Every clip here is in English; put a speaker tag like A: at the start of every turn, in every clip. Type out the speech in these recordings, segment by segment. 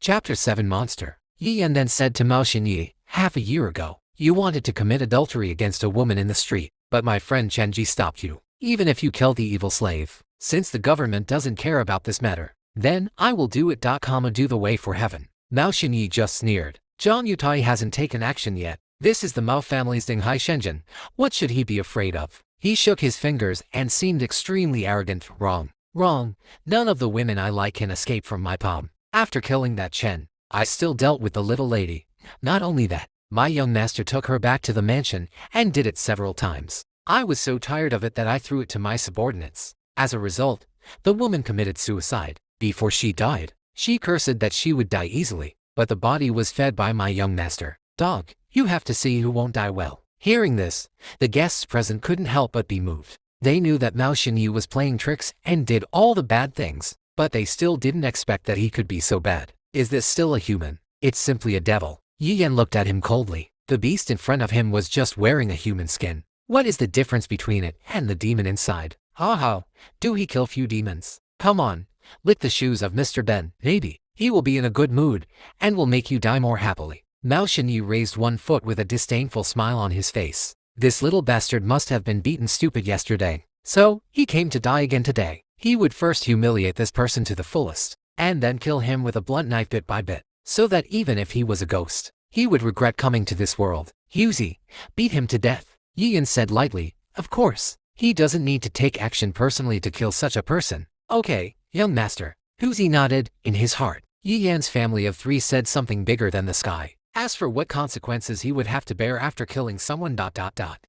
A: Chapter 7 Monster. Yi Yan then said to Mao Xinyi, half a year ago, you wanted to commit adultery against a woman in the street, but my friend Chen Ji stopped you. Even if you kill the evil slave, since the government doesn't care about this matter, then I will do it. Do the way for heaven. Mao Xinyi just sneered. Zhang Yutai hasn't taken action yet. This is the Mao family's Dinghai Shenzhen. What should he be afraid of? He shook his fingers and seemed extremely arrogant. Wrong. Wrong. None of the women I like can escape from my palm. After killing that Chen, I still dealt with the little lady. Not only that, my young master took her back to the mansion and did it several times. I was so tired of it that I threw it to my subordinates. As a result, the woman committed suicide. Before she died, she cursed that she would die easily, but the body was fed by my young master. Dog, you have to see who won't die well. Hearing this, the guests present couldn't help but be moved. They knew that Mao Xinyi was playing tricks and did all the bad things, but they still didn't expect that he could be so bad. Is this still a human? It's simply a devil. Yi Yan looked at him coldly. The beast in front of him was just wearing a human skin. What is the difference between it and the demon inside? Ha! Do he kill few demons? Come on, lick the shoes of Mr. Ben. Maybe he will be in a good mood and will make you die more happily. Mao Xinyi raised one foot with a disdainful smile on his face. This little bastard must have been beaten stupid yesterday, so he came to die again today. He would first humiliate this person to the fullest, and then kill him with a blunt knife bit by bit, so that even if he was a ghost, he would regret coming to this world. Huzi, beat him to death. Yi Yan said lightly. Of course, he doesn't need to take action personally to kill such a person. Okay, young master. Huzi nodded. In his heart, Yi Yan's family of 3 said something bigger than the sky. As for what consequences he would have to bear after killing someone ...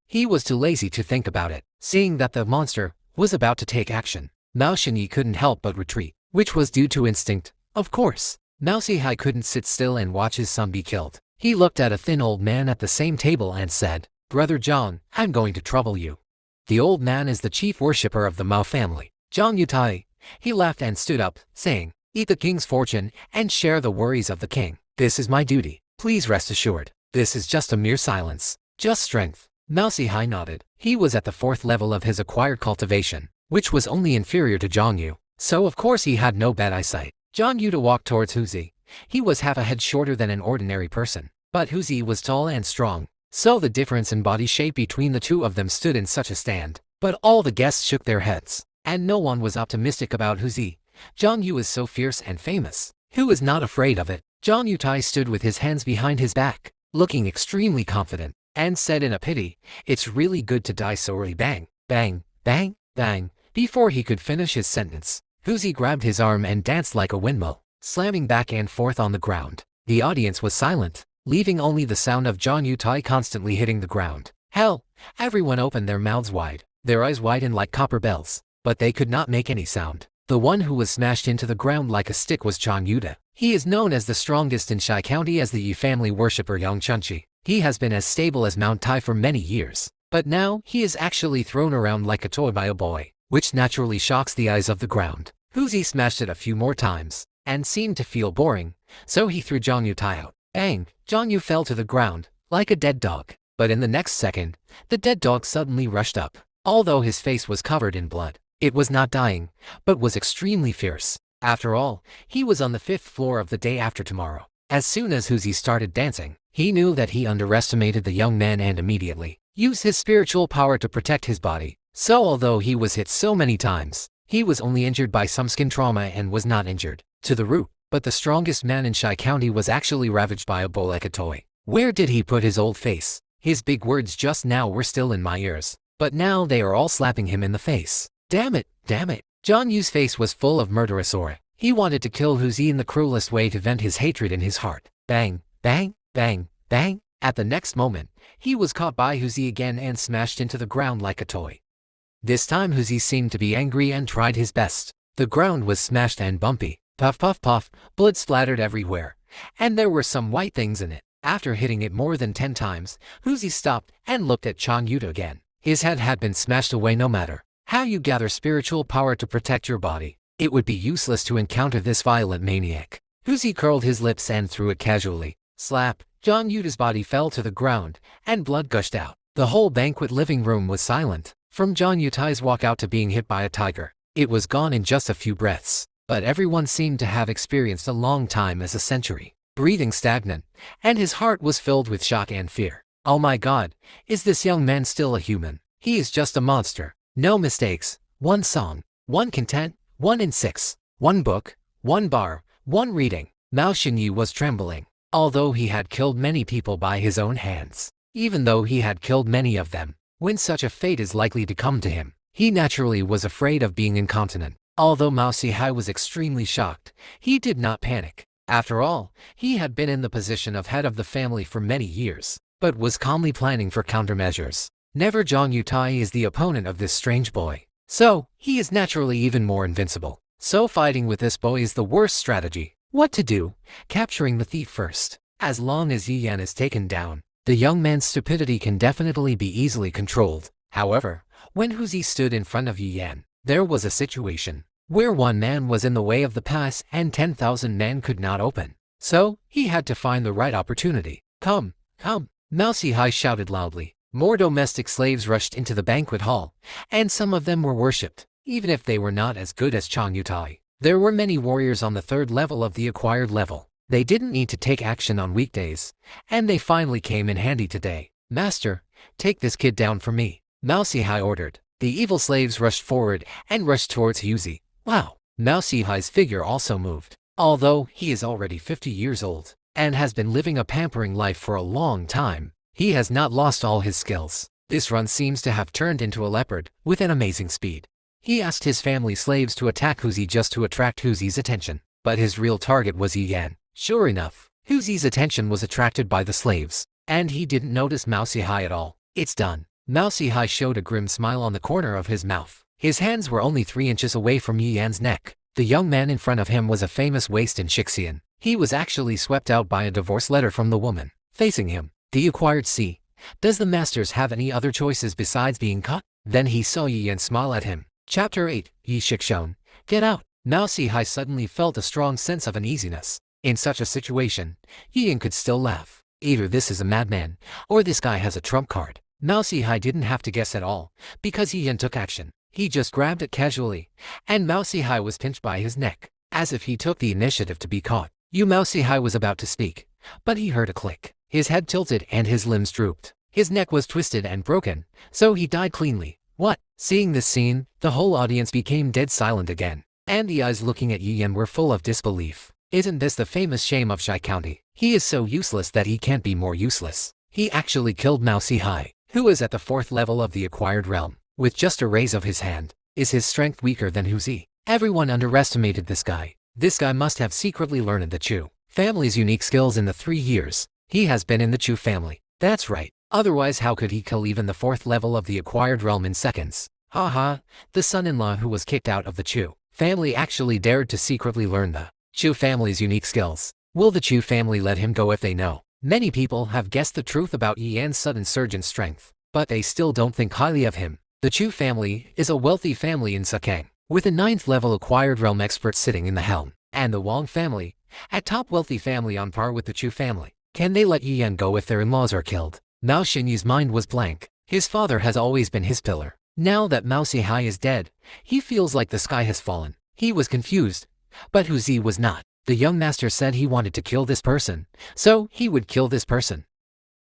A: he was too lazy to think about it. Seeing that the monster was about to take action, Mao Xinyi couldn't help but retreat, which was due to instinct. Of course, Mao Zihai couldn't sit still and watch his son be killed. He looked at a thin old man at the same table and said, Brother Zhang, I'm going to trouble you. The old man is the chief worshipper of the Mao family. Zhang Yutai. He laughed and stood up, saying, eat the king's fortune and share the worries of the king. This is my duty. Please rest assured, this is just a mere silence. Just strength. Mao Zihai nodded. He was at the 4th level of his acquired cultivation, which was only inferior to Zhang Yu, so of course he had no bad eyesight. Zhang Yu walked towards Huzi. He was half a head shorter than an ordinary person, but Huzi was tall and strong, so the difference in body shape between the two of them stood in such a stand. But all the guests shook their heads, and no one was optimistic about Huzi. Zhang Yu is so fierce and famous. Who is not afraid of it? Zhang Yutai stood with his hands behind his back, looking extremely confident, and said in a pity, it's really good to die so early. Bang, bang, bang, bang. Before he could finish his sentence, Huzi grabbed his arm and danced like a windmill, slamming back and forth on the ground. The audience was silent, leaving only the sound of Zhang Yutai constantly hitting the ground. Hell, everyone opened their mouths wide, their eyes widened like copper bells, but they could not make any sound. The one who was smashed into the ground like a stick was Chang Yuda. He is known as the strongest in Shai County as the Yi family worshipper Yang Chunchi. He has been as stable as Mount Tai for many years, but now he is actually thrown around like a toy by a boy, which naturally shocks the eyes of the ground. Huzi smashed it a few more times, and seemed to feel boring, so he threw Zhang Yutai out. Bang! Zhang Yu fell to the ground, like a dead dog. But in the next second, the dead dog suddenly rushed up. Although his face was covered in blood, it was not dying, but was extremely fierce. After all, he was on the 5th floor of the day after tomorrow. As soon as Huzi started dancing, he knew that he underestimated the young man and immediately used his spiritual power to protect his body. So although he was hit so many times, he was only injured by some skin trauma and was not injured to the root. But the strongest man in Shai County was actually ravaged by a bull like a toy. Where did he put his old face? His big words just now were still in my ears, but now they are all slapping him in the face. Damn it, damn it. Zhang Yu's face was full of murderous aura. He wanted to kill Huzi in the cruelest way to vent his hatred in his heart. Bang, bang, bang, bang. At the next moment, he was caught by Huzi again and smashed into the ground like a toy. This time Huzi seemed to be angry and tried his best. The ground was smashed and bumpy. Puff puff puff, blood splattered everywhere, and there were some white things in it. After hitting it more than 10 times, Huzi stopped and looked at Chang Yuta again. His head had been smashed away. No matter how you gather spiritual power to protect your body, it would be useless to encounter this violent maniac. Huzi curled his lips and threw it casually. Slap! Chang Yuta's body fell to the ground, and blood gushed out. The whole banquet living room was silent. From Zhang Yutai's walkout to being hit by a tiger, it was gone in just a few breaths. but everyone seemed to have experienced a long time as a century, breathing stagnant, and his heart was filled with shock and fear. Oh my God, is this young man still a human? He is just a monster. No mistakes, one song, one content, 1 in 6, one book, one bar, one reading. Mao Xinyi was trembling, although he had killed many people by his own hands. Even though he had killed many of them, when such a fate is likely to come to him, he naturally was afraid of being incontinent. Although Mao Xihai was extremely shocked, he did not panic. After all, he had been in the position of head of the family for many years, but was calmly planning for countermeasures. Never Zhang Yutai is the opponent of this strange boy, so he is naturally even more invincible. So fighting with this boy is the worst strategy. What to do? Capturing the thief first. As long as Yi Yan is taken down, the young man's stupidity can definitely be easily controlled. However, when Hu Zi stood in front of Yi Yan, there was a situation where one man was in the way of the pass and 10,000 men could not open. So, he had to find the right opportunity. Come, come, Mao Xihai shouted loudly. More domestic slaves rushed into the banquet hall, and some of them were worshipped, even if they were not as good as Chang Yutai. There were many warriors on the 3rd level of the acquired level. They didn't need to take action on weekdays, and they finally came in handy today. Master, take this kid down for me, Mao Xihai ordered. The evil slaves rushed forward and rushed towards Hu Zi. Wow! Mao Xihai's figure also moved. Although he is already 50 years old and has been living a pampering life for a long time, he has not lost all his skills. This run seems to have turned into a leopard with an amazing speed. He asked his family slaves to attack Hu Zi just to attract Hu Zi's attention, but his real target was Yi Yan. Sure enough, Hu Zi's attention was attracted by the slaves, and he didn't notice Mao Xihai at all. It's done. Mao Xihai showed a grim smile on the corner of his mouth. His hands were only 3 inches away from Yi Yan's neck. The young man in front of him was a famous waste in Shixian. He was actually swept out by a divorce letter from the woman. Facing him, the acquired C. Does the masters have any other choices besides being caught? Then he saw Yi Yan smile at him. Chapter 8, Yi Shixone. Get out. Mao Xihai suddenly felt a strong sense of uneasiness. In such a situation, Yi Yan could still laugh. Either this is a madman, or this guy has a trump card. Mao Xihai didn't have to guess at all, because Yi Yan took action. He just grabbed it casually, and Mao Xihai was pinched by his neck, as if he took the initiative to be caught. Mao Xihai was about to speak, but he heard a click. His head tilted and his limbs drooped. His neck was twisted and broken, so he died cleanly. What? Seeing this scene, the whole audience became dead silent again, and the eyes looking at Yi Yan were full of disbelief. Isn't this the famous shame of Shai County? He is so useless that he can't be more useless. He actually killed Mao Xihai, who is at the 4th level of the acquired realm, with just a raise of his hand. Is his strength weaker than Hu Zi? Everyone underestimated this guy. This guy must have secretly learned the Chu family's unique skills in the 3 years he has been in the Chu family. That's right. Otherwise, how could he kill even the 4th level of the acquired realm in seconds? Haha, the son-in-law who was kicked out of the Chu family actually dared to secretly learn the Chu family's unique skills. Will the Chu family let him go if they know? Many people have guessed the truth about Yi Yan's sudden surge in strength, but they still don't think highly of him. The Chu family is a wealthy family in Sakang, with a 9th level acquired realm expert sitting in the helm, and the Wang family, a top wealthy family on par with the Chu family. Can they let Yi Yan go if their in-laws are killed? Mao Xinyi's mind was blank. His father has always been his pillar. Now that Mao Xihai is dead, he feels like the sky has fallen. He was confused, but Hu Zi was not. The young master said he wanted to kill this person, so he would kill this person.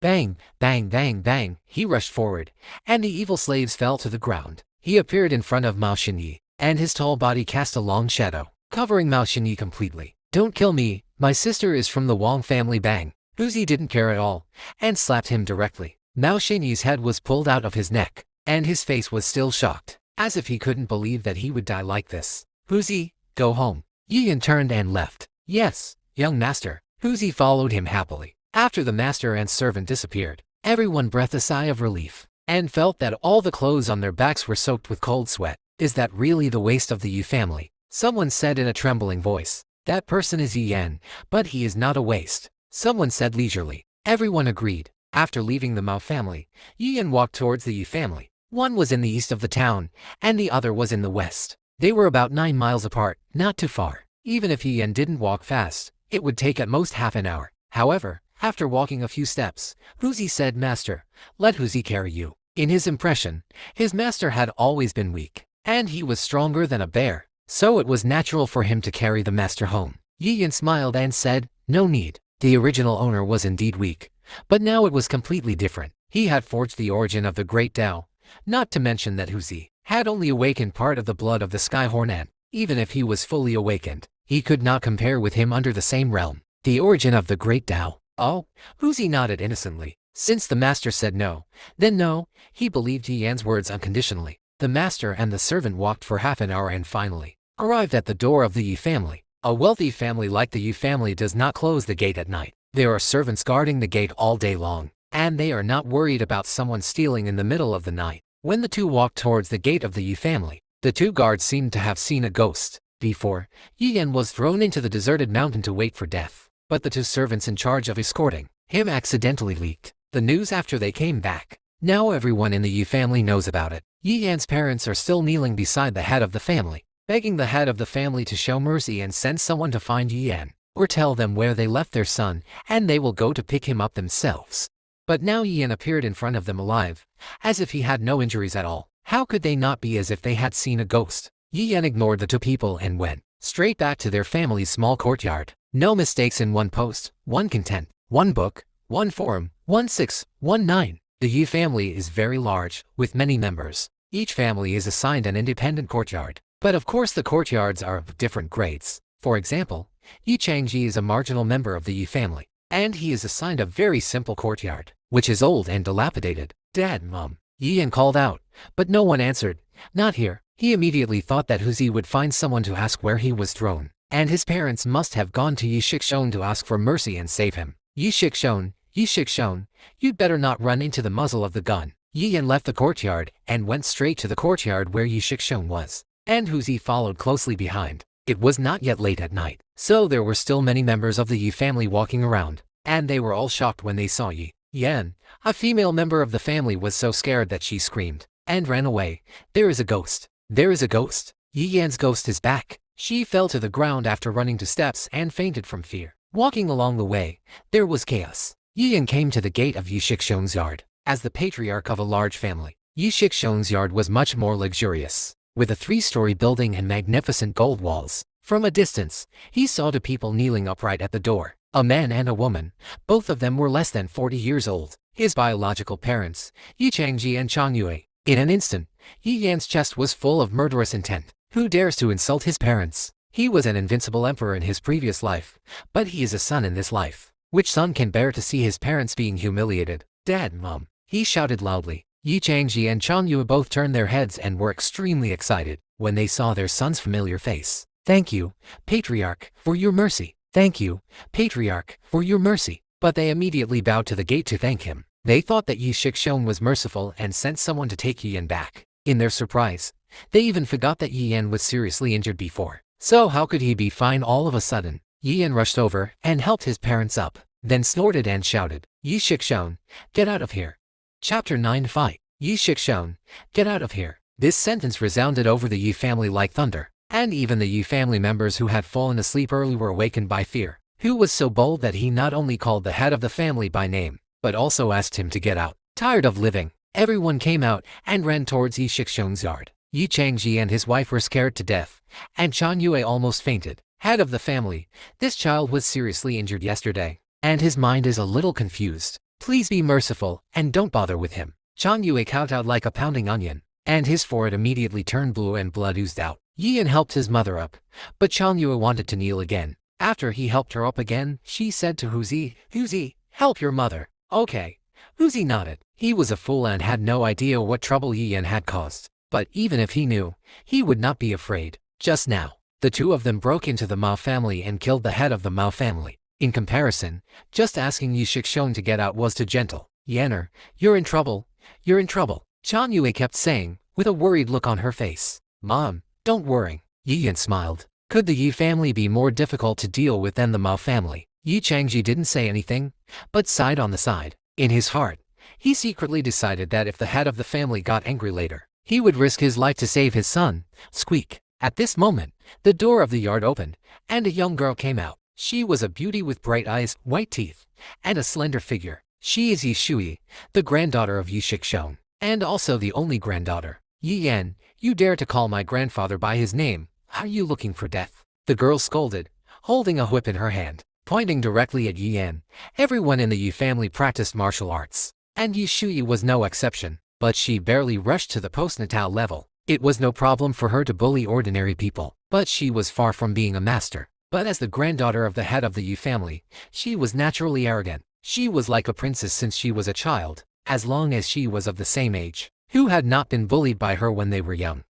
A: Bang, bang, bang, bang, he rushed forward, and the evil slaves fell to the ground. He appeared in front of Mao Xinyi, and his tall body cast a long shadow, covering Mao Xinyi completely. Don't kill me, my sister is from the Wang family. Bang. Hu Zi didn't care at all, and slapped him directly. Mao Xinyi's head was pulled out of his neck, and his face was still shocked, as if he couldn't believe that he would die like this. Hu Zi, go home. Yi Yan turned and left. Yes, young master. Hu Zi followed him happily. After the master and servant disappeared, everyone breathed a sigh of relief, and felt that all the clothes on their backs were soaked with cold sweat. Is that really the waste of the Yu family? Someone said in a trembling voice. That person is Yi Yan, but he is not a waste. Someone said leisurely. Everyone agreed. After leaving the Mao family, Yi Yan walked towards the Yu family. One was in the east of the town, and the other was in the west. They were about 9 miles apart, not too far. Even if Yi Yan didn't walk fast, it would take at most half an hour. However, after walking a few steps, Hu Zi said, Master, let Hu Zi carry you. In his impression, his master had always been weak, and he was stronger than a bear. so it was natural for him to carry the master home. Yi Yan smiled and said, "No need." The original owner was indeed weak, but now it was completely different. He had forged the origin of the great Tao, not to mention that Huzi had only awakened part of the blood of the Skyhorn, and even if he was fully awakened, he could not compare with him under the same realm. The origin of the great Tao. Oh, Huzi nodded innocently. Since the master said no, then no, he believed Yi Yan's words unconditionally. The master and the servant walked for half an hour and finally arrived at the door of the Yi family. A wealthy family like the Yi family does not close the gate at night. There are servants guarding the gate all day long, and they are not worried about someone stealing in the middle of the night. When the two walked towards the gate of the Yi family, the two guards seemed to have seen a ghost. Before, Yi Yan was thrown into the deserted mountain to wait for death, but the two servants in charge of escorting him accidentally leaked the news after they came back. Now everyone in the Yi family knows about it. Yi Yan's parents are still kneeling beside the head of the family, begging the head of the family to show mercy and send someone to find Yi Yan, or tell them where they left their son, and they will go to pick him up themselves. But now Yi Yan appeared in front of them alive, as if he had no injuries at all. How could they not be as if they had seen a ghost? Yi Yan ignored the two people and went straight back to their family's small courtyard. No mistakes in one post, one content, one book, one forum, 1619. The Yi family is very large, with many members. Each family is assigned an independent courtyard, but of course the courtyards are of different grades. For example, Yi Changji is a marginal member of the Yi family, and he is assigned a very simple courtyard, which is old and dilapidated. "Dad, Mom," Yi Yan called out, but no one answered. Not here. He immediately thought that Huzi would find someone to ask where he was thrown, and his parents must have gone to Yi Shixon to ask for mercy and save him. Yi Shixon, you'd better not run into the muzzle of the gun." Yi Yan left the courtyard and went straight to the courtyard where Yi Shixon was, and Huzi followed closely behind. It was not yet late at night, so there were still many members of the Yi family walking around, and they were all shocked when they saw Yi Yan. A female member of the family was so scared that she screamed and ran away. "There is a ghost! There is a ghost! Yi Yan's ghost is back!" She fell to the ground after running to steps and fainted from fear. Walking along the way, there was chaos. Yi Yan came to the gate of Yi Shixon's yard. As the patriarch of a large family, Yi Shixon's yard was much more luxurious, with a 3-story building and magnificent gold walls. From a distance, he saw two people kneeling upright at the door, a man and a woman. Both of them were less than 40 years old, his biological parents, Yi Changji and Chang Yue. In an instant, Yi Yan's chest was full of murderous intent. Who dares to insult his parents? He was an invincible emperor in his previous life, but he is a son in this life. Which son can bear to see his parents being humiliated? "Dad, Mom," he shouted loudly. Yi Changji and Chang Yue both turned their heads and were extremely excited when they saw their son's familiar face. "Thank you, Patriarch, for your mercy. Thank you, Patriarch, for your mercy." But they immediately bowed to the gate to thank him. They thought that Yi Shixon was merciful and sent someone to take Yi Yan back. In their surprise, they even forgot that Yi Yan was seriously injured before. So how could he be fine all of a sudden? Yi Yan rushed over and helped his parents up, then snorted and shouted, "Yi Shixon, get out of here." Chapter 9 Fight. Yi Shixon, get out of here. This sentence resounded over the Yi family like thunder, and even the Yi family members who had fallen asleep early were awakened by fear. Who was so bold that he not only called the head of the family by name, but also asked him to get out? Tired of living, everyone came out and ran towards Yi Shixon's yard. Yi Changji and his wife were scared to death, and Chang Yue almost fainted. Head of the family, this child was seriously injured yesterday, and his mind is a little confused. Please be merciful and don't bother with him. Chang Yue kowtowed like a pounding onion, and his forehead immediately turned blue and blood oozed out. Yi Yan helped his mother up, but Chang Yue wanted to kneel again. After he helped her up again, she said to Huzi, help your mother. Okay. Huzi nodded. He was a fool and had no idea what trouble Yi Yan had caused. But even if he knew, he would not be afraid. Just now, the two of them broke into the Mao family and killed the head of the Mao family. In comparison, just asking Yi Shixon to get out was too gentle. "Yanner, you're in trouble. You're in trouble," Chang Yue kept saying, with a worried look on her face. "Mom, don't worry." Yi Yan smiled. Could the Yi family be more difficult to deal with than the Mao family? Yi Changji didn't say anything, but sighed on the side. In his heart, he secretly decided that if the head of the family got angry later, he would risk his life to save his son. Squeak. At this moment, the door of the yard opened, and a young girl came out. She was a beauty with bright eyes, white teeth, and a slender figure. She is Yi Shui, the granddaughter of Yi Shixon, and also the only granddaughter. "Yi Yan, you dare to call my grandfather by his name? Are you looking for death? The girl scolded, holding a whip in her hand, pointing directly at Yi Yan. Everyone in the Yi family practiced martial arts, and Yi Shui was no exception, but she barely rushed to the postnatal level. It was no problem for her to bully ordinary people, but she was far from being a master. But as the granddaughter of the head of the Yi family, she was naturally arrogant. She was like a princess since she was a child, as long as she was of the same age, who had not been bullied by her when they were young.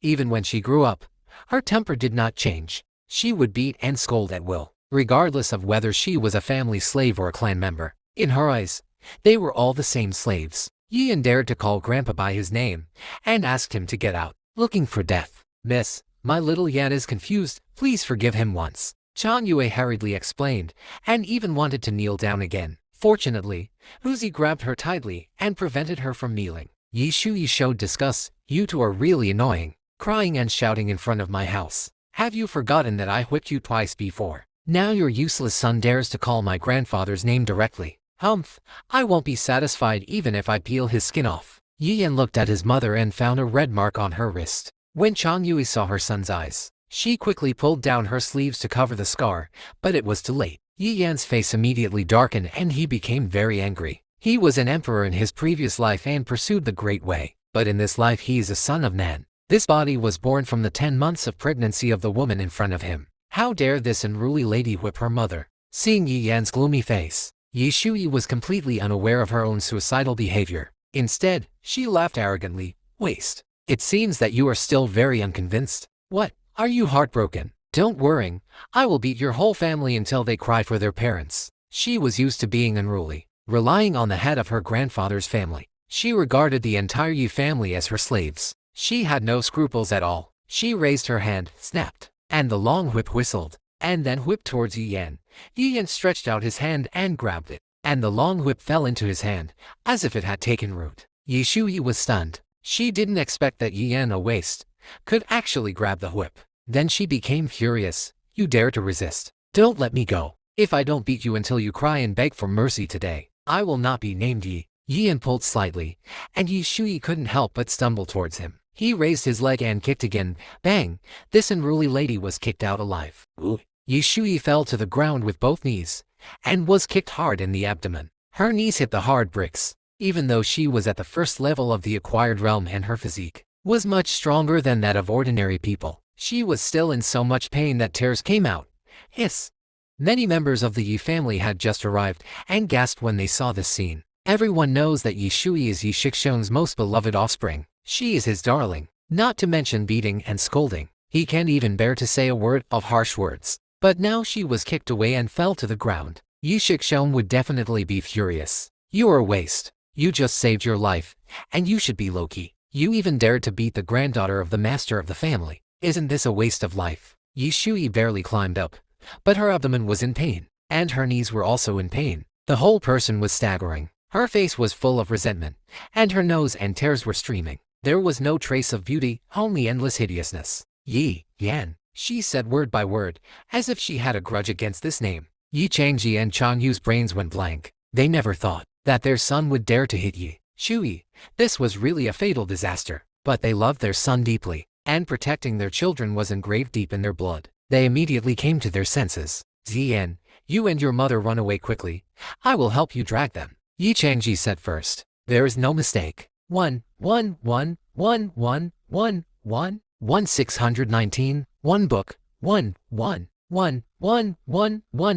A: Even when she grew up, her temper did not change. She would beat and scold at will, regardless of whether she was a family slave or a clan member. In her eyes, they were all the same slaves. Yi Yan dared to call Grandpa by his name and asked him to get out. Looking for death. Miss, my little Yan is confused. Please forgive him once. Chang Yue hurriedly explained, and even wanted to kneel down again. Fortunately, Uzi grabbed her tightly and prevented her from kneeling. Yi Shui showed disgust. You two are really annoying, crying and shouting in front of my house. Have you forgotten that I whipped you twice before? Now your useless son dares to call my grandfather's name directly. Humph, I won't be satisfied even if I peel his skin off. Yi Yan looked at his mother and found a red mark on her wrist. When Chang Yue saw her son's eyes, she quickly pulled down her sleeves to cover the scar, but it was too late. Yi Yan's face immediately darkened and he became very angry. He was an emperor in his previous life and pursued the Great Way, but in this life he is a son of Nan. This body was born from the 10 months of pregnancy of the woman in front of him. How dare this unruly lady whip her mother? Seeing Yi Yan's gloomy face, Yi Shui was completely unaware of her own suicidal behavior. Instead, she laughed arrogantly. Waste. It seems that you are still very unconvinced. What? Are you heartbroken? Don't worry, I will beat your whole family until they cry for their parents. She was used to being unruly, relying on the head of her grandfather's family. She regarded the entire Yi family as her slaves. She had no scruples at all. She raised her hand, snapped, and the long whip whistled, and then whipped towards Yi Yan. Yi Yan stretched out his hand and grabbed it, and the long whip fell into his hand, as if it had taken root. Yi Shui was stunned. She didn't expect that Yi Yan, a waste, could actually grab the whip. Then she became furious. You dare to resist? Don't let me go. If I don't beat you until you cry and beg for mercy today, I will not be named Yi. Yi Yan pulled slightly, and Yi Shui couldn't help but stumble towards him. He raised his leg and kicked again. Bang! This unruly lady was kicked out alive. Ooh. Yi Shui fell to the ground with both knees, and was kicked hard in the abdomen. Her knees hit the hard bricks. Even though she was at the first level of the acquired realm and her physique was much stronger than that of ordinary people, she was still in so much pain that tears came out. Hiss! Many members of the Yi family had just arrived and gasped when they saw this scene. Everyone knows that Yi Shui is Yi Shixion's most beloved offspring. She is his darling, not to mention beating and scolding. He can't even bear to say a word of harsh words. But now she was kicked away and fell to the ground. Yi Shixion would definitely be furious. You are a waste. You just saved your life, and you should be low-key. You even dared to beat the granddaughter of the master of the family. Isn't this a waste of life? Yi Shui barely climbed up, but her abdomen was in pain, and her knees were also in pain. The whole person was staggering. Her face was full of resentment, and her nose and tears were streaming. There was no trace of beauty, only endless hideousness. Yi Yan, she said word by word, as if she had a grudge against this name. Yi Changji and Chang Yu's brains went blank. They never thought that their son would dare to hit Yi Shui. This was really a fatal disaster. But they loved their son deeply, and protecting their children was engraved deep in their blood. They immediately came to their senses. Ziyan, you and your mother run away quickly. I will help you drag them. Yi Changji said first. There is no mistake. 1619, one book, 1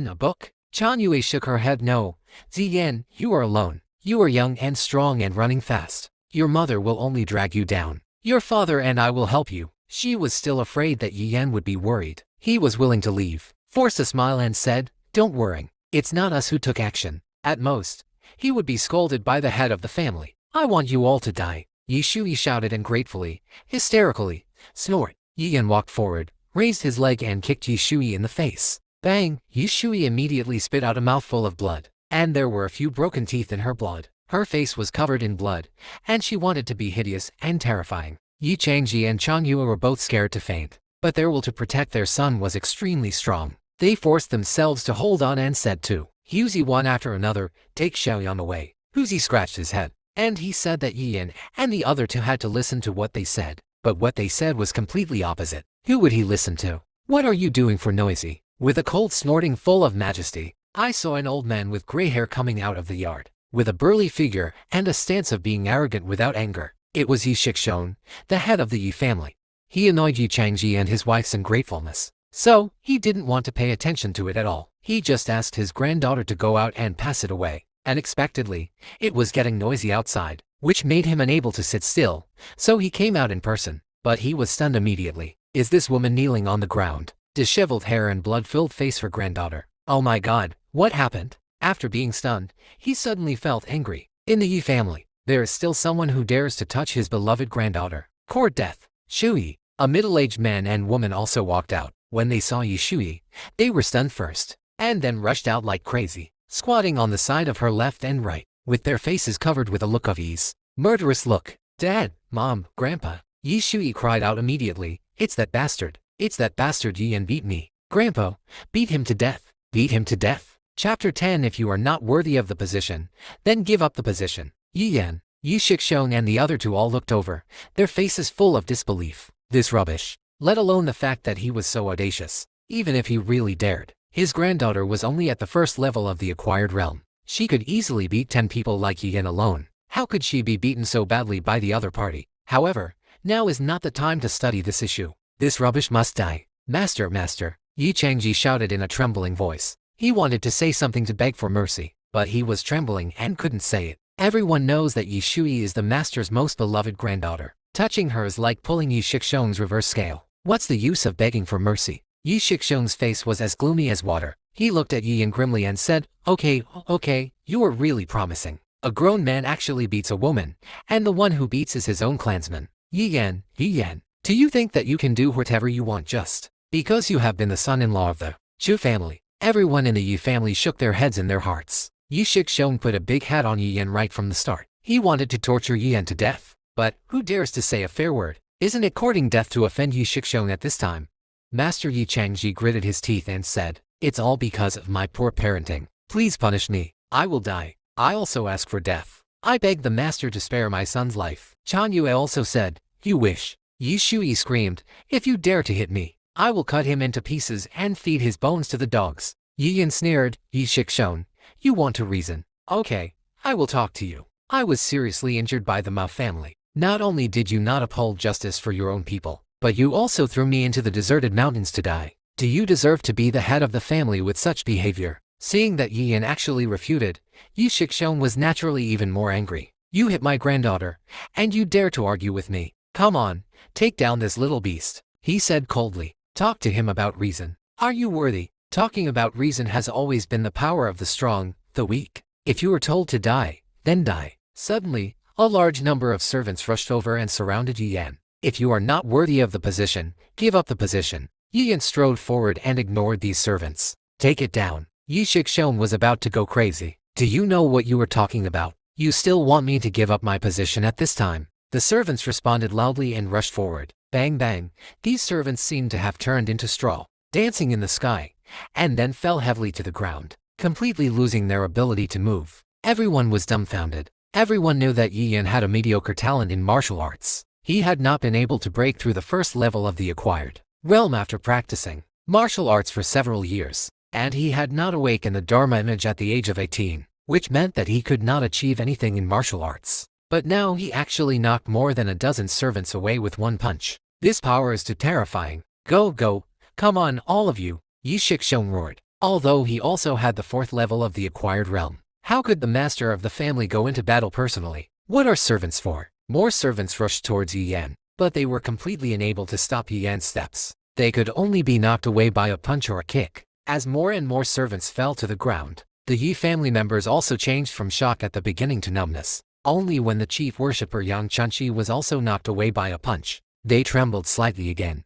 A: a book. Chan Yue shook her head. No, Ziyan, you are alone. You are young and strong and running fast. Your mother will only drag you down. Your father and I will help you. She was still afraid that Yi Yan would be worried. He was willing to leave, forced a smile and said, don't worry. It's not us who took action. At most, he would be scolded by the head of the family. I want you all to die. Yi Shui shouted and gratefully, hysterically, snort. Yi Yan walked forward, raised his leg and kicked Yi Shui in the face. Bang! Yi Shui immediately spit out a mouthful of blood, and there were a few broken teeth in her blood. Her face was covered in blood, and she wanted to be hideous and terrifying. Yi Changji and Chang Yue were both scared to faint, but their will to protect their son was extremely strong. They forced themselves to hold on and said to Huzi one after another, take Xiaoyan away. Huzi scratched his head, and he said that Yi Yan and the other two had to listen to what they said. but what they said was completely opposite. Who would he listen to? What are you doing for noisy? With a cold snorting full of majesty, I saw an old man with gray hair coming out of the yard, with a burly figure and a stance of being arrogant without anger. It was Yi Shixong, the head of the Yi family. He annoyed Yi Changji and his wife's ungratefulness, so he didn't want to pay attention to it at all. He just asked his granddaughter to go out and pass it away. Unexpectedly, it was getting noisy outside, which made him unable to sit still, so he came out in person, but he was stunned immediately. Is this woman kneeling on the ground? Disheveled hair and blood-filled face, her granddaughter. Oh my god, what happened? After being stunned, he suddenly felt angry. In the Yi family, there is still someone who dares to touch his beloved granddaughter. Court death. Shui, a middle-aged man and woman, also walked out. When they saw Yi Shui, they were stunned first, and then rushed out like crazy, squatting on the side of her left and right, with their faces covered with a look of ease. Murderous look. Dad, Mom, Grandpa. Yi Shui cried out immediately. It's that bastard. It's that bastard Yi beat me. Grandpa, beat him to death. Beat him to death. Chapter 10. If you are not worthy of the position, then give up the position. Yi Shixong and the other two all looked over, their faces full of disbelief. This rubbish. Let alone the fact that he was so audacious. Even if he really dared, his granddaughter was only at the first level of the acquired realm. She could easily beat 10 people like Yi alone. How could she be beaten so badly by the other party? However, now is not the time to study this issue. This rubbish must die. Master, master, Yi Changji shouted in a trembling voice. He wanted to say something to beg for mercy, but he was trembling and couldn't say it. Everyone knows that Yi Shui is the master's most beloved granddaughter. Touching her is like pulling Yi Shixong's reverse scale. What's the use of begging for mercy? Yi Shixong's face was as gloomy as water. He looked at Yi grimly and said, Okay, you are really promising. A grown man actually beats a woman, and the one who beats is his own clansman. Yi Yan, do you think that you can do whatever you want just because you have been the son-in-law of the Chu family? Everyone in the Yi family shook their heads in their hearts. Yi Shixong put a big hat on Yi Yan right from the start. He wanted to torture Yi Yan to death. But who dares to say a fair word? Isn't it courting death to offend Yi Shixong at this time? Master Yi Changji gritted his teeth and said, It's all because of my poor parenting. Please punish me. I will die. I also ask for death. I beg the master to spare my son's life. Chan Yue also said, You wish. Yi Shui screamed, If you dare to hit me, I will cut him into pieces and feed his bones to the dogs. Yi Yan sneered, Yi Shixong, you want to reason? Okay, I will talk to you. I was seriously injured by the Ma family. Not only did you not uphold justice for your own people, but you also threw me into the deserted mountains to die. Do you deserve to be the head of the family with such behavior? Seeing that Yi Yan actually refuted, Yi Shixong was naturally even more angry. You hit my granddaughter, and you dare to argue with me. Come on, take down this little beast, he said coldly. Talk to him about reason. Are you worthy? Talking about reason has always been the power of the strong, the weak. If you are told to die, then die. Suddenly, a large number of servants rushed over and surrounded Yi Yan. If you are not worthy of the position, give up the position. Yi Yan strode forward and ignored these servants. Take it down. Yi Shixong was about to go crazy. Do you know what you are talking about? You still want me to give up my position at this time? The servants responded loudly and rushed forward. Bang bang, these servants seemed to have turned into straw, dancing in the sky, and then fell heavily to the ground, completely losing their ability to move. Everyone was dumbfounded. Everyone knew that Yi Yan had a mediocre talent in martial arts. He had not been able to break through the first level of the acquired realm after practicing martial arts for several years, and he had not awakened the Dharma image at the age of 18, which meant that he could not achieve anything in martial arts. But now he actually knocked more than a dozen servants away with one punch. This power is too terrifying. Go, come on all of you, Yi Shixong roared. Although he also had the fourth level of the acquired realm, how could the master of the family go into battle personally? What are servants for? More servants rushed towards Yi Yan, but they were completely unable to stop Yi Yan's steps. They could only be knocked away by a punch or a kick. As more and more servants fell to the ground, the Yi family members also changed from shock at the beginning to numbness. Only when the chief worshipper Yang Chunchi was also knocked away by a punch, they trembled slightly again.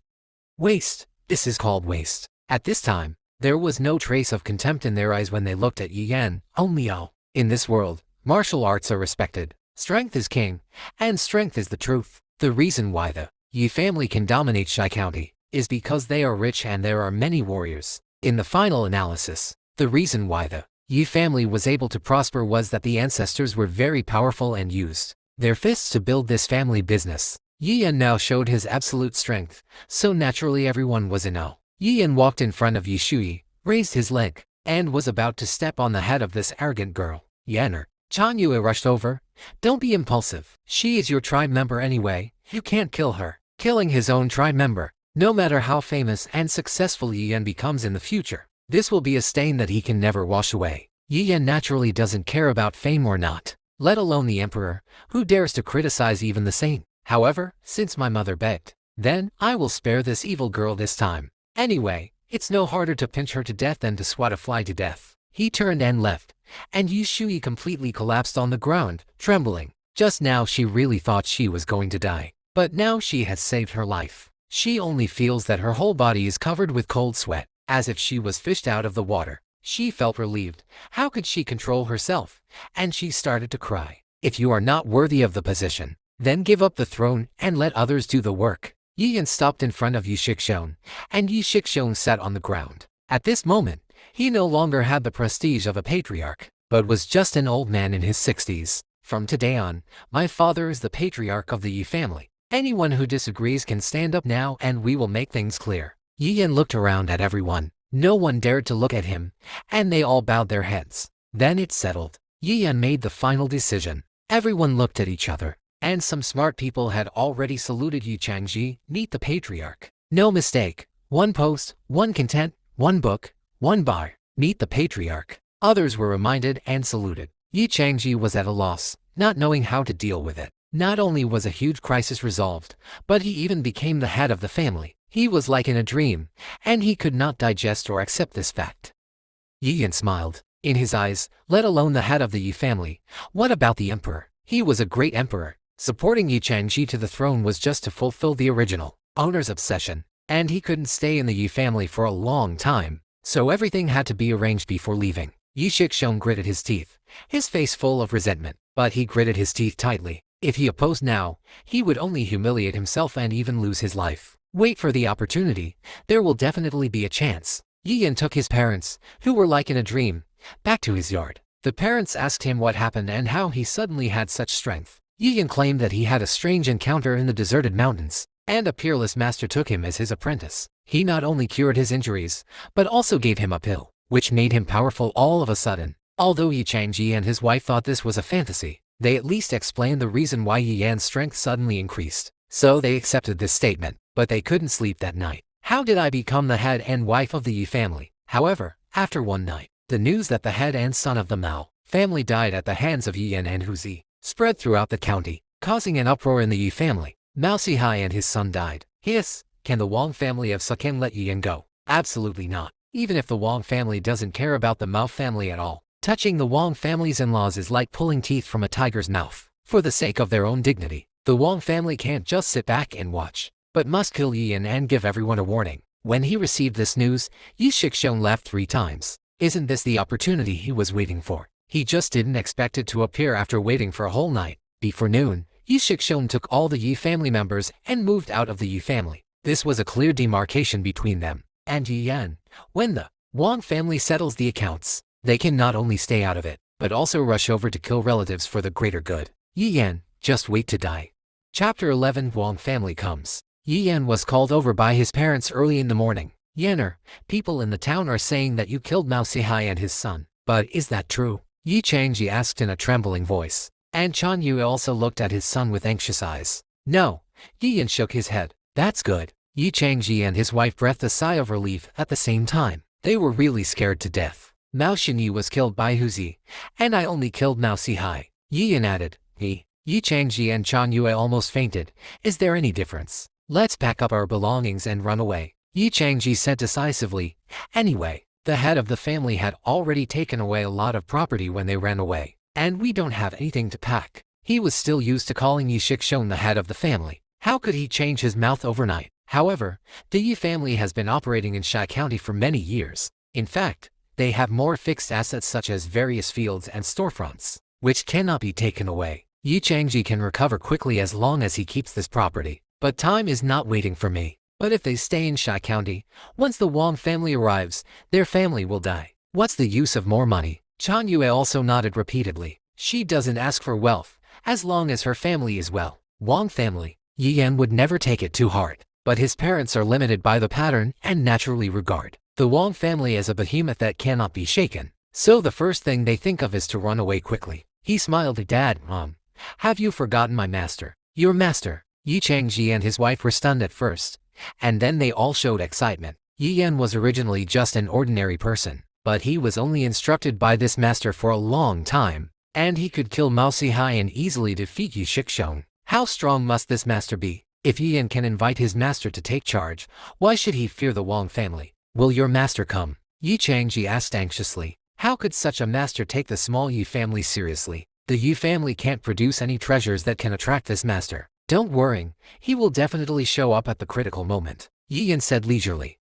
A: Waste. This is called waste. At this time, there was no trace of contempt in their eyes when they looked at Yi Yan. Only in this world, martial arts are respected. Strength is king, and strength is the truth. The reason why the Yi family can dominate Shai County is because they are rich and there are many warriors. In the final analysis, the reason why the Yi family was able to prosper was that the ancestors were very powerful and used their fists to build this family business. Yi Yan now showed his absolute strength, so naturally everyone was in awe. Yi Yan walked in front of Yi Shui, raised his leg, and was about to step on the head of this arrogant girl. Yanner. Chan Yue rushed over. Don't be impulsive. She is your tribe member anyway. You can't kill her. Killing his own tribe member, no matter how famous and successful Yi Yan becomes in the future, this will be a stain that he can never wash away. Yi Yan naturally doesn't care about fame or not, let alone the emperor, who dares to criticize even the saint. However, since my mother begged, then I will spare this evil girl this time. Anyway, it's no harder to pinch her to death than to swat a fly to death. He turned and left, and Yi Shui completely collapsed on the ground, trembling. Just now she really thought she was going to die, but now she has saved her life. She only feels that her whole body is covered with cold sweat, as if she was fished out of the water. She felt relieved. How could she control herself? And she started to cry. If you are not worthy of the position, then give up the throne and let others do the work. Yi Yan stopped in front of Yi Shixone, and Yi Shixone sat on the ground. At this moment, he no longer had the prestige of a patriarch, but was just an old man in his 60s. From today on, my father is the patriarch of the Yi family. Anyone who disagrees can stand up now and we will make things clear. Yi Yan looked around at everyone. No one dared to look at him, and they all bowed their heads. Then it settled. Yi Yan made the final decision. Everyone looked at each other, and some smart people had already saluted Yi Changji, meet the patriarch. No mistake. One post, one content, one book, one bar, meet the patriarch. Others were reminded and saluted. Yi Changji was at a loss, not knowing how to deal with it. Not only was a huge crisis resolved, but he even became the head of the family. He was like in a dream, and he could not digest or accept this fact. Yi Yan smiled. In his eyes, let alone the head of the Yi family, what about the emperor? He was a great emperor. Supporting Yi Changji to the throne was just to fulfill the original owner's obsession, and he couldn't stay in the Yi family for a long time, so everything had to be arranged before leaving. Yi Shixone gritted his teeth, his face full of resentment, but he gritted his teeth tightly. If he opposed now, he would only humiliate himself and even lose his life. Wait for the opportunity, there will definitely be a chance. Yi Yan took his parents, who were like in a dream, back to his yard. The parents asked him what happened and how he suddenly had such strength. Yi Yan claimed that he had a strange encounter in the deserted mountains, and a peerless master took him as his apprentice. He not only cured his injuries, but also gave him a pill, which made him powerful all of a sudden. Although Yi Changji and his wife thought this was a fantasy, they at least explained the reason why Yi Yan's strength suddenly increased. So they accepted this statement, but they couldn't sleep that night. How did I become the head and wife of the Yi family? However, after one night, the news that the head and son of the Mao family died at the hands of Yi Yan and Hu Zi spread throughout the county, causing an uproar in the Yi family. Mao Sihai and his son died. Hiss, can the Wang family of Suken let Yi Yan go? Absolutely not. Even if the Wang family doesn't care about the Mao family at all, touching the Wang family's in-laws is like pulling teeth from a tiger's mouth. For the sake of their own dignity, the Wang family can't just sit back and watch, but must kill Yi Yan and give everyone a warning. When he received this news, Yi Shixone laughed 3 times. Isn't this the opportunity he was waiting for? He just didn't expect it to appear after waiting for a whole night. Before noon, Yi Shixone took all the Yi family members and moved out of the Yi family. This was a clear demarcation between them and Yi Yan. When the Wang family settles the accounts, they can not only stay out of it, but also rush over to kill relatives for the greater good. Yi Yan, just wait to die. Chapter 11 Wang family comes. Yi Yan was called over by his parents early in the morning. Yanner, people in the town are saying that you killed Mao Sihai and his son. But is that true? Yi Changji asked in a trembling voice. And Chan Yue also looked at his son with anxious eyes. No. Yi Yan shook his head. That's good. Yi Changji and his wife breathed a sigh of relief at the same time. They were really scared to death. Mao Xinyi was killed by Hu Zi, and I only killed Mao Sihai. Yi Yan added. Yi Changji and Chan Yue almost fainted. Is there any difference? Let's pack up our belongings and run away. Yi Changji said decisively. Anyway, the head of the family had already taken away a lot of property when they ran away, and we don't have anything to pack. He was still used to calling Yi Shixone the head of the family. How could he change his mouth overnight? However, the Yi family has been operating in Shai County for many years. In fact, they have more fixed assets such as various fields and storefronts, which cannot be taken away. Yi Changji can recover quickly as long as he keeps this property. But time is not waiting for me. But if they stay in Shai County, once the Wang family arrives, their family will die. What's the use of more money? Chan Yue also nodded repeatedly. She doesn't ask for wealth, as long as her family is well. Wang family. Yi Yan would never take it too hard, but his parents are limited by the pattern and naturally regard the Wang family as a behemoth that cannot be shaken. So the first thing they think of is to run away quickly. He smiled at Dad. Mom, have you forgotten my master? Your master? Yi Changji and his wife were stunned at first, and then they all showed excitement. Yi Yan was originally just an ordinary person, but he was only instructed by this master for a long time, and he could kill Mao Sihai and easily defeat Yi Shixong. How strong must this master be? If Yi Yan can invite his master to take charge, why should he fear the Wang family? Will your master come? Yi Changji asked anxiously. How could such a master take the small Yi family seriously? The Yi family can't produce any treasures that can attract this master. Don't worry, he will definitely show up at the critical moment, Yi Yan said leisurely.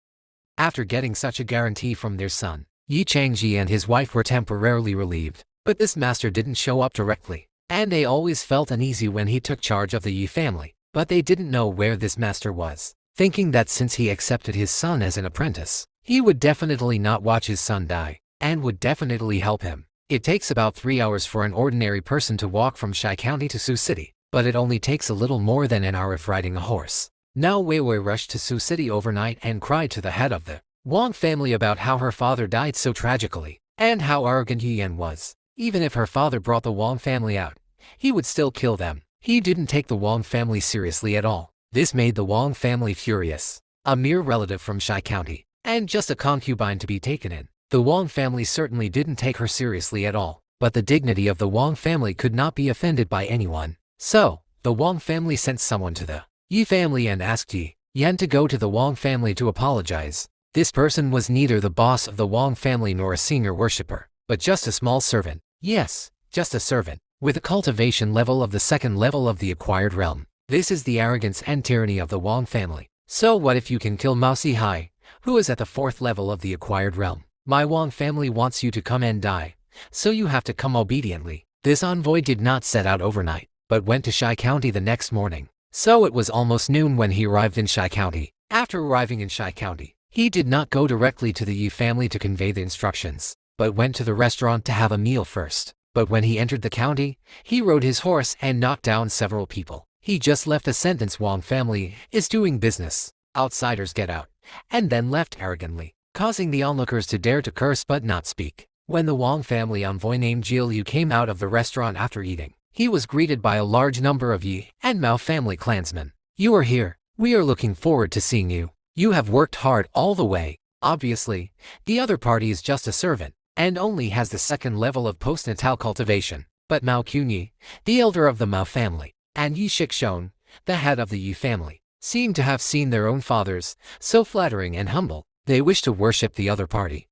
A: After getting such a guarantee from their son, Yi Changji and his wife were temporarily relieved. But this master didn't show up directly, and they always felt uneasy when he took charge of the Yi family. But they didn't know where this master was, thinking that since he accepted his son as an apprentice, he would definitely not watch his son die, and would definitely help him. It takes about 3 hours for an ordinary person to walk from Shai County to Sioux City, but it only takes a little more than an hour if riding a horse. Now Wei Wei rushed to Sioux City overnight and cried to the head of the Wang family about how her father died so tragically, and how arrogant Yi Yan was. Even if her father brought the Wang family out, he would still kill them. He didn't take the Wang family seriously at all. This made the Wang family furious. A mere relative from Shai County, and just a concubine to be taken in. The Wang family certainly didn't take her seriously at all, but the dignity of the Wang family could not be offended by anyone. So, the Wang family sent someone to the Yi family and asked Yi Yan to go to the Wang family to apologize. This person was neither the boss of the Wang family nor a senior worshipper, but just a small servant. Yes, just a servant, with a cultivation level of the second level of the acquired realm. This is the arrogance and tyranny of the Wang family. So what if you can kill Mao Sihai, who is at the 4th level of the acquired realm? My Wang family wants you to come and die, so you have to come obediently. This envoy did not set out overnight, but went to Shai County the next morning. So it was almost noon when he arrived in Shai County. After arriving in Shai County, he did not go directly to the Yi family to convey the instructions, but went to the restaurant to have a meal first. But when he entered the county, he rode his horse and knocked down several people. He just left a sentence: Wang family is doing business. Outsiders get out, and then left arrogantly, causing the onlookers to dare to curse but not speak. When the Wang family envoy named Jiu Liu came out of the restaurant after eating, he was greeted by a large number of Yi and Mao family clansmen. You are here. We are looking forward to seeing you. You have worked hard all the way. Obviously, the other party is just a servant, and only has the 2nd level of postnatal cultivation. But Mao Qunyi, the elder of the Mao family, and Yi Shixong, the head of the Yi family, seem to have seen their own fathers, so flattering and humble, they wish to worship the other party.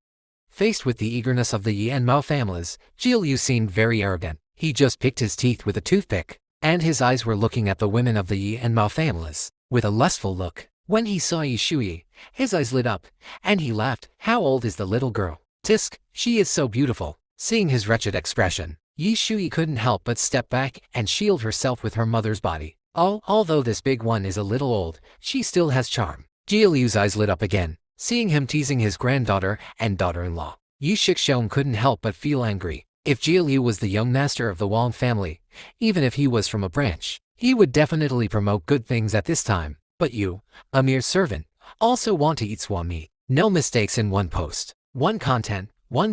A: Faced with the eagerness of the Yi and Mao families, Jiu Liu seemed very arrogant. He just picked his teeth with a toothpick, and his eyes were looking at the women of the Yi and Mao families, with a lustful look. When he saw Yi Shui, his eyes lit up, and he laughed. How old is the little girl? Tisk, she is so beautiful. Seeing his wretched expression, Yi Shui couldn't help but step back and shield herself with her mother's body. Although this big one is a little old, she still has charm. Jiu Liu's eyes lit up again, seeing him teasing his granddaughter and daughter-in-law. Yi Shixong couldn't help but feel angry. If Jiu Liu was the young master of the Wang family, even if he was from a branch, he would definitely promote good things at this time. But you, a mere servant, also want to eat swan meat. No mistakes in one post. One content, one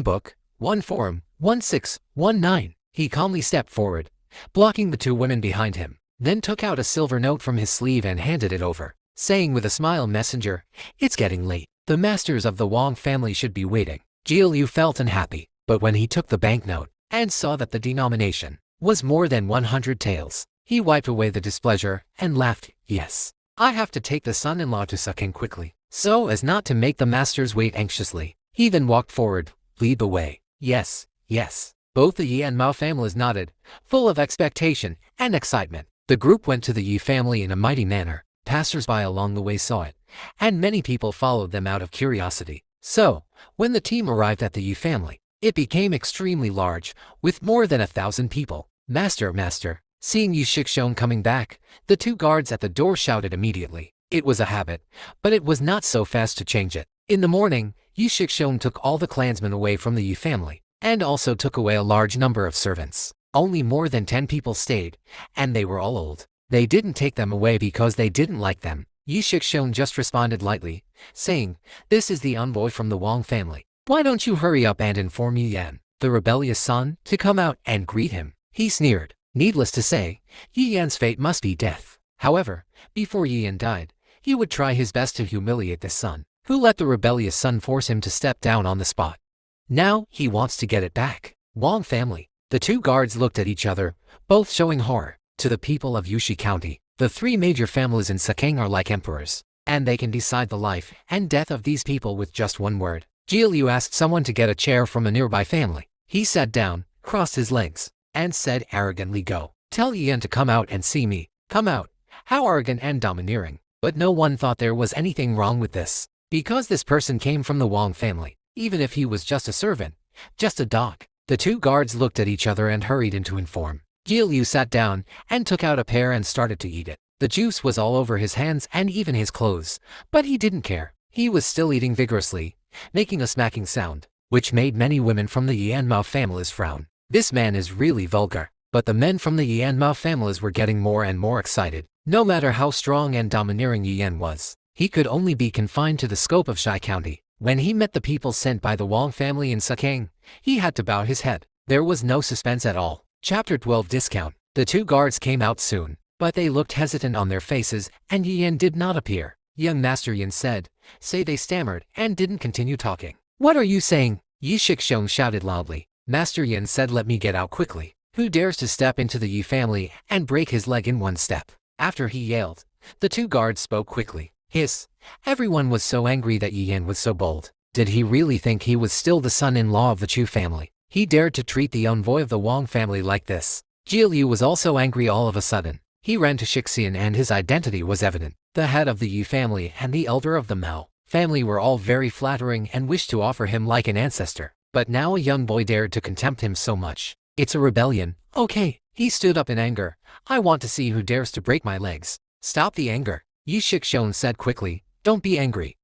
A: book, one forum, 1619. He calmly stepped forward, blocking the 2 women behind him, then took out a silver note from his sleeve and handed it over, saying with a smile, "Messenger, it's getting late. The masters of the Wang family should be waiting." Jiu Liu felt unhappy, but when he took the banknote and saw that the denomination was more than 100 taels, he wiped away the displeasure and laughed. Yes, I have to take the son-in-law to Sucking quickly, so as not to make the masters wait anxiously. He then walked forward, lead the way. Yes, yes. Both the Yi and Mao families nodded, full of expectation and excitement. The group went to the Yi family in a mighty manner. Passers-by along the way saw it, and many people followed them out of curiosity. So, when the team arrived at the Yi family, it became extremely large, with more than 1,000 people. Master, master. Seeing Yi Shixong coming back, the 2 guards at the door shouted immediately. It was a habit, but it was not so fast to change it. In the morning, Yi Shixong took all the clansmen away from the Yi family, and also took away a large number of servants. Only more than 10 people stayed, and they were all old. They didn't take them away because they didn't like them. Yi Shixong just responded lightly, saying, "This is the envoy from the Wang family. Why don't you hurry up and inform Yi Yan, the rebellious son, to come out and greet him?" He sneered. Needless to say, Yi Yan's fate must be death. However, before Yi Yan died, he would try his best to humiliate the son, who let the rebellious son force him to step down on the spot. Now, he wants to get it back. Wang family. The two guards looked at each other, both showing horror. To the people of Yushi County, the three major families in Sakeng are like emperors, and they can decide the life and death of these people with just one word. Jie Liu asked someone to get a chair from a nearby family. He sat down, crossed his legs, and said arrogantly, "Go. Tell Yan to come out and see me." Come out. How arrogant and domineering. But no one thought there was anything wrong with this, because this person came from the Wang family, even if he was just a servant, just a dog. The two guards looked at each other and hurried in to inform. Jie Liu sat down and took out a pear and started to eat it. The juice was all over his hands and even his clothes, but he didn't care. He was still eating vigorously, making a smacking sound, which made many women from the Yanmao families frown. This man is really vulgar. But the men from the Yanmao families were getting more and more excited. No matter how strong and domineering Yan was, he could only be confined to the scope of Shai County. When he met the people sent by the Wang family in Sakeng, he had to bow his head. There was no suspense at all. Chapter 12 Discount. The two guards came out soon, but they looked hesitant on their faces, and Yan did not appear. Young Master Yan said, "Say." They stammered and didn't continue talking. "What are you saying?" Yi Shixong shouted loudly. Master Yan said, "Let me get out quickly. Who dares to step into the Yi family and break his leg in one step?" After he yelled, the two guards spoke quickly. Hiss. Everyone was so angry that Yi Yan was so bold. Did he really think he was still the son-in-law of the Chu family? He dared to treat the envoy of the Wang family like this. Jie Liu was also angry all of a sudden. He ran to Shixian and his identity was evident. The head of the Yi family and the elder of the Mao family were all very flattering and wished to offer him like an ancestor. But now a young boy dared to contempt him so much. It's a rebellion. Okay. He stood up in anger. "I want to see who dares to break my legs." "Stop the anger," Yi Shixong said quickly. "Don't be angry."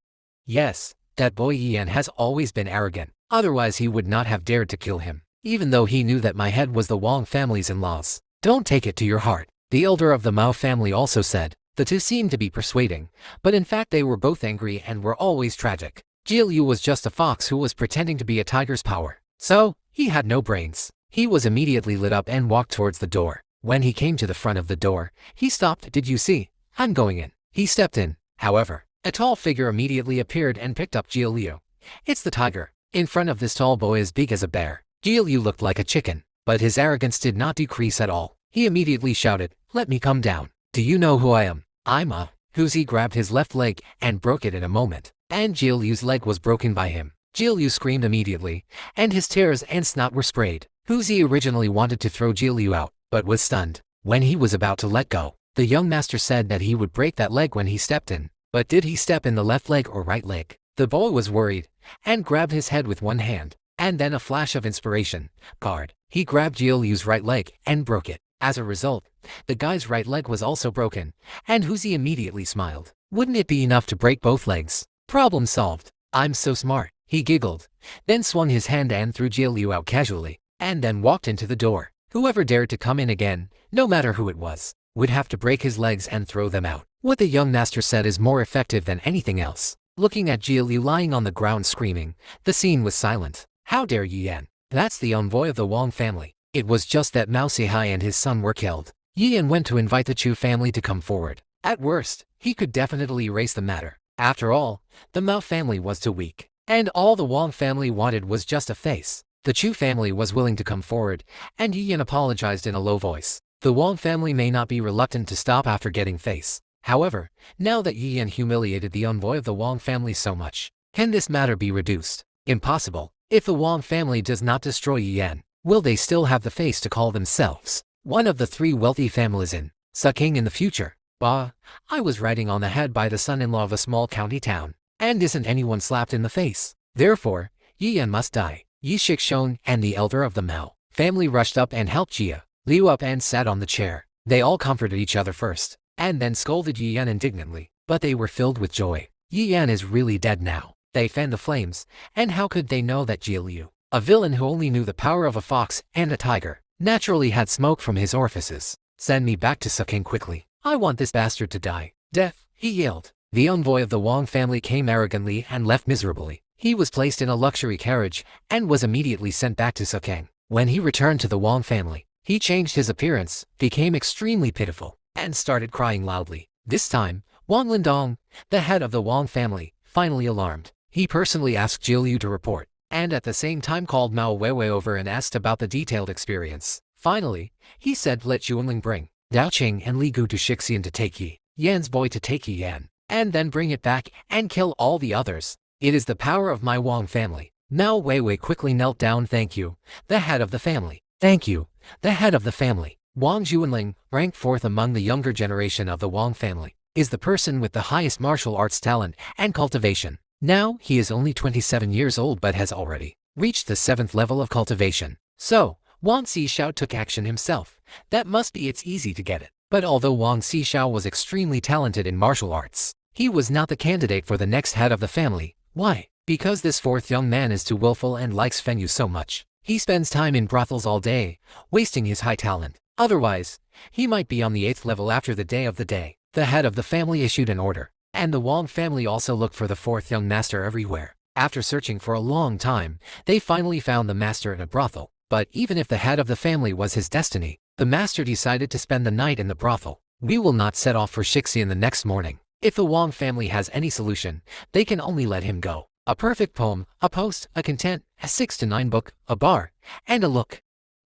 A: Yes, that boy Yan has always been arrogant. Otherwise he would not have dared to kill him, even though he knew that my head was the Wang family's in-laws. "Don't take it to your heart," the elder of the Mao family also said. The two seemed to be persuading, but in fact they were both angry and were always tragic. Jie Liu was just a fox who was pretending to be a tiger's power. So, he had no brains. He was immediately lit up and walked towards the door. When he came to the front of the door, he stopped. "Did you see? I'm going in." He stepped in. However, a tall figure immediately appeared and picked up Jie Liu. It's the tiger. In front of this tall boy as big as a bear, Jie Liu looked like a chicken, but his arrogance did not decrease at all. He immediately shouted, "Let me come down. Do you know who I am? I'm a..." Huzi grabbed his left leg and broke it in a moment, and Jie Liu's leg was broken by him. Jie Liu screamed immediately, and his tears and snot were sprayed. Huzi originally wanted to throw Jie Liu out, but was stunned. When he was about to let go, the young master said that he would break that leg when he stepped in. But did he step in the left leg or right leg? The boy was worried, and grabbed his head with one hand. And then a flash of inspiration. Guard. He grabbed Jie Liu's right leg and broke it. As a result, the guy's right leg was also broken, and Huzi immediately smiled. Wouldn't it be enough to break both legs? Problem solved. I'm so smart. He giggled, then swung his hand and threw Jie Liu out casually, and then walked into the door. Whoever dared to come in again, no matter who it was, would have to break his legs and throw them out. What the young master said is more effective than anything else. Looking at Jie Liu lying on the ground screaming, the scene was silent. How dare Yi Yan? That's the envoy of the Wang family. It was just that Mao Sihai and his son were killed. Yi Yan went to invite the Chu family to come forward. At worst, he could definitely erase the matter. After all, the Mao family was too weak, and all the Wang family wanted was just a face. The Chu family was willing to come forward, and Yi Yan apologized in a low voice. The Wang family may not be reluctant to stop after getting face. However, now that Yi Yan humiliated the envoy of the Wang family so much, can this matter be reduced? Impossible. If the Wang family does not destroy Yi Yan, will they still have the face to call themselves one of the three wealthy families in Sakeng in the future? Bah, I was riding on the head by the son-in-law of a small county town, and isn't anyone slapped in the face? Therefore, Yi Yan must die. Yi Shixong and the elder of the Mao family rushed up and helped Jie Liu up and sat on the chair. They all comforted each other first, and then scolded Yi Yan indignantly, but they were filled with joy. Yi Yan is really dead now. They fanned the flames, and how could they know that Jie Liu, a villain who only knew the power of a fox and a tiger, naturally had smoke from his orifices? Send me back to Sakeng quickly. I want this bastard to die. Death, he yelled. The envoy of the Wang family came arrogantly and left miserably. He was placed in a luxury carriage and was immediately sent back to Sukang. When he returned to the Wang family, he changed his appearance, became extremely pitiful, and started crying loudly. This time, Wang Lindong, the head of the Wang family, finally alarmed. He personally asked Jiu Liu to report, and at the same time called Mao Weiwei over and asked about the detailed experience. Finally, he said let Yuanling bring Dao Qing and Li Gu to Shixian to take Yi Yan's boy to take Yi Yan, and then bring it back and kill all the others. It is the power of my Wang family. Mao Weiwei quickly knelt down. Thank you, the head of the family. Thank you, the head of the family. Wang Yuanling, ranked 4th among the younger generation of the Wang family, is the person with the highest martial arts talent and cultivation. Now, he is only 27 years old but has already reached the 7th level of cultivation. So, Wang Xixiao took action himself. That must be it's easy to get it. But although Wang Xixiao was extremely talented in martial arts, he was not the candidate for the next head of the family. Why? Because this 4th young man is too willful and likes Fenyu so much. He spends time in brothels all day, wasting his high talent. Otherwise, he might be on the 8th level after the day of the day. The head of the family issued an order, and the Wang family also looked for the 4th young master everywhere. After searching for a long time, they finally found the master in a brothel. But even if the head of the family was his destiny, the master decided to spend the night in the brothel. We will not set off for Shixian the next morning. If the Wang family has any solution, they can only let him go. A perfect poem, a post, a content, a 6 to 9 book, a bar, and a look.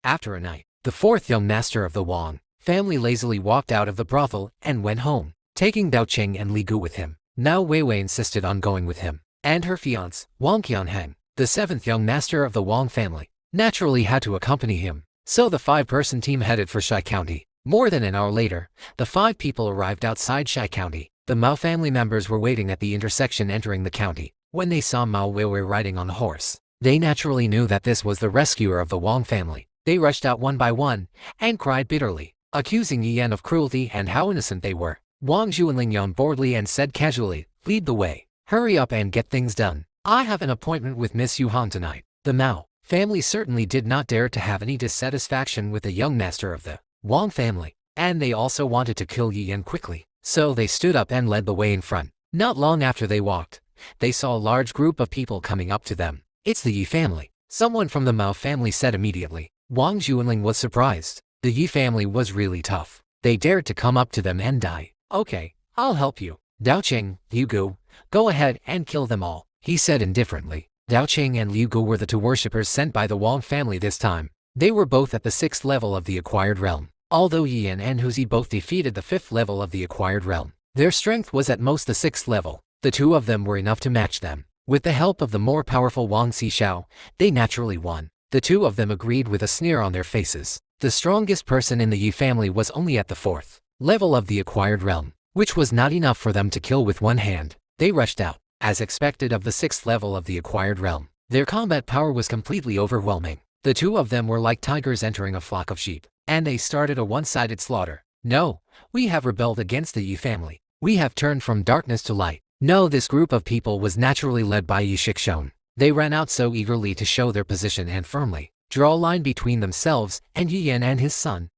A: After a night, the 4th young master of the Wang family lazily walked out of the brothel and went home, taking Dao Qing and Li Gu with him. Now Weiwei insisted on going with him, and her fiancé, Wang Qianheng, the 7th young master of the Wang family, naturally had to accompany him. So the 5-person team headed for Shai County. More than an hour later, the 5 people arrived outside Shai County. The Mao family members were waiting at the intersection entering the county. When they saw Mao Weiwei riding on a horse, they naturally knew that this was the rescuer of the Wang family. They rushed out one by one and cried bitterly, accusing Yi Yan of cruelty and how innocent they were. Wang Yuanling yawned boredly and said casually, lead the way. Hurry up and get things done. I have an appointment with Miss Yuhan tonight. The Mao family certainly did not dare to have any dissatisfaction with the young master of the Wang family, and they also wanted to kill Yi Yan quickly. So they stood up and led the way in front. Not long after they walked, they saw a large group of people coming up to them. It's the Yi family. Someone from the Mao family said immediately. Wang Yuanling was surprised. The Yi family was really tough. They dared to come up to them and die. Okay, I'll help you. Dao Qing, Liu Gu, go ahead and kill them all, he said indifferently. Dao Qing and Liu Gu were the 2 worshippers sent by the Wang family this time. They were both at the 6th level of the acquired realm. Although Yi Yan and Huzi both defeated the 5th level of the acquired realm, their strength was at most the 6th level. The 2 of them were enough to match them. With the help of the more powerful Wang Xixiao, they naturally won. The 2 of them agreed with a sneer on their faces. The strongest person in the Yi family was only at the 4th level of the acquired realm, which was not enough for them to kill with one hand. They rushed out, as expected of the 6th level of the acquired realm. Their combat power was completely overwhelming. The 2 of them were like tigers entering a flock of sheep, and they started a one-sided slaughter. No, we have rebelled against the Yi family. We have turned from darkness to light. No, this group of people was naturally led by Yi Shixian. They ran out so eagerly to show their position and firmly draw a line between themselves and Yi Yan and his son.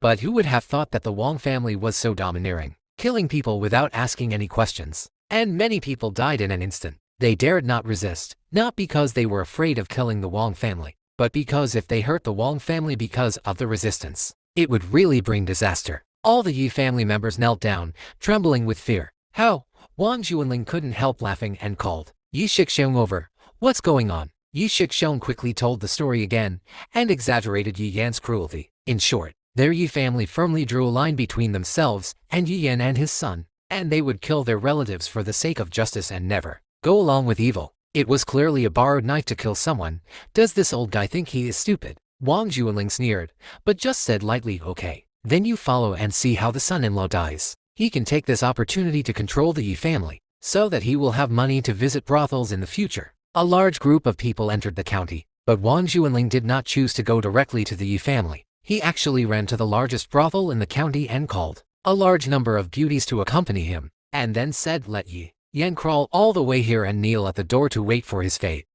A: But who would have thought that the Wang family was so domineering, killing people without asking any questions? And many people died in an instant. They dared not resist, not because they were afraid of killing the Wang family, but because if they hurt the Wang family because of the resistance, it would really bring disaster. All the Yi family members knelt down, trembling with fear. How? Wang Yuanling couldn't help laughing and called Yi Shixian over. What's going on? Yi Shixian quickly told the story again and exaggerated Yi Yan's cruelty. In short, their Yi family firmly drew a line between themselves and Yi Yan and his son, and they would kill their relatives for the sake of justice and never go along with evil. It was clearly a borrowed knife to kill someone. Does this old guy think he is stupid? Wang Yuanling sneered, but just said lightly, okay. Then you follow and see how the son-in-law dies. He can take this opportunity to control the Yi family, so that he will have money to visit brothels in the future. A large group of people entered the county, but Wang Yuanling did not choose to go directly to the Yi family. He actually ran to the largest brothel in the county and called a large number of beauties to accompany him, and then said let Yi Yan crawl all the way here and kneel at the door to wait for his fate.